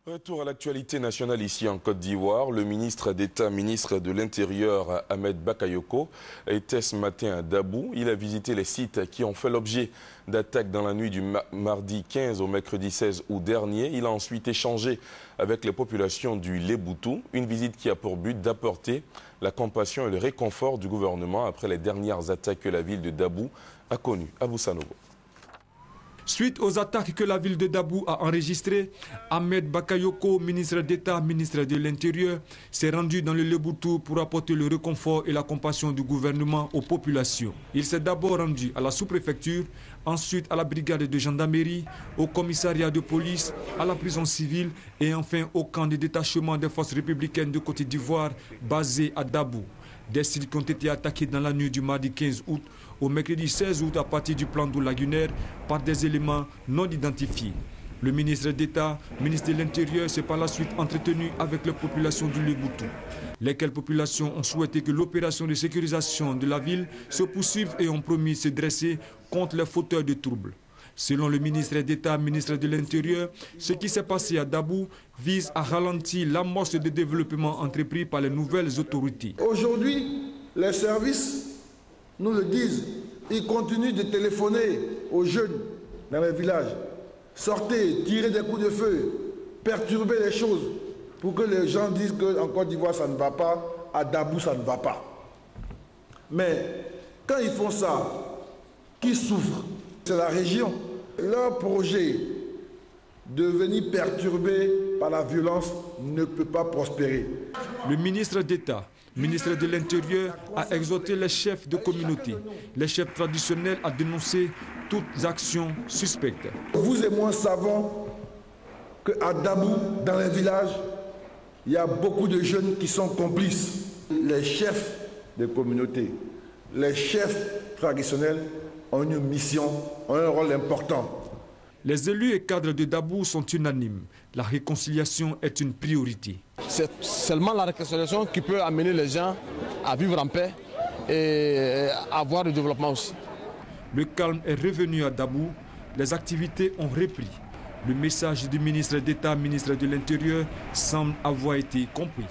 Retour à l'actualité nationale ici en Côte d'Ivoire. Le ministre d'État, ministre de l'Intérieur, Ahmed Bakayoko, était ce matin à Dabou. Il a visité les sites qui ont fait l'objet d'attaques dans la nuit du mardi 15 au mercredi 16 août dernier. Il a ensuite échangé avec les populations du Leboutou. Une visite qui a pour but d'apporter la compassion et le réconfort du gouvernement après les dernières attaques que la ville de Dabou a connues. Abou Sanogo. Suite aux attaques que la ville de Dabou a enregistrées, Ahmed Bakayoko, ministre d'État, ministre de l'Intérieur, s'est rendu dans le Leboutou pour apporter le réconfort et la compassion du gouvernement aux populations. Il s'est d'abord rendu à la sous-préfecture, ensuite à la brigade de gendarmerie, au commissariat de police, à la prison civile et enfin au camp de détachement des forces républicaines de Côte d'Ivoire basé à Dabou. Des sites qui ont été attaqués dans la nuit du mardi 15 août au mercredi 16 août à partir du plan d'eau lagunaire par des éléments non identifiés. Le ministre d'État, ministre de l'Intérieur, s'est par la suite entretenu avec les populations du Leboutou. Lesquelles populations ont souhaité que l'opération de sécurisation de la ville se poursuive et ont promis de se dresser contre les fauteurs de troubles. Selon le ministre d'État, ministre de l'Intérieur, ce qui s'est passé à Dabou vise à ralentir l'amorce de développement entrepris par les nouvelles autorités. Aujourd'hui, les services nous le disent. Ils continuent de téléphoner aux jeunes dans les villages. Sortez, tirez des coups de feu, perturbez les choses pour que les gens disent qu'en Côte d'Ivoire ça ne va pas, à Dabou ça ne va pas. Mais quand ils font ça, qui souffre? C'est la région. Leur projet de venir perturber par la violence ne peut pas prospérer. Le ministre d'État, ministre de l'Intérieur, a exhorté les chefs de communauté, les chefs traditionnels à dénoncer toutes actions suspectes. Vous et moi savons qu'à Dabou, dans les villages, il y a beaucoup de jeunes qui sont complices. Les chefs de communauté, les chefs traditionnels ont une mission, ont un rôle important. Les élus et cadres de Dabou sont unanimes. La réconciliation est une priorité. C'est seulement la réconciliation qui peut amener les gens à vivre en paix et à avoir du développement aussi. Le calme est revenu à Dabou. Les activités ont repris. Le message du ministre d'État, ministre de l'Intérieur, semble avoir été compris.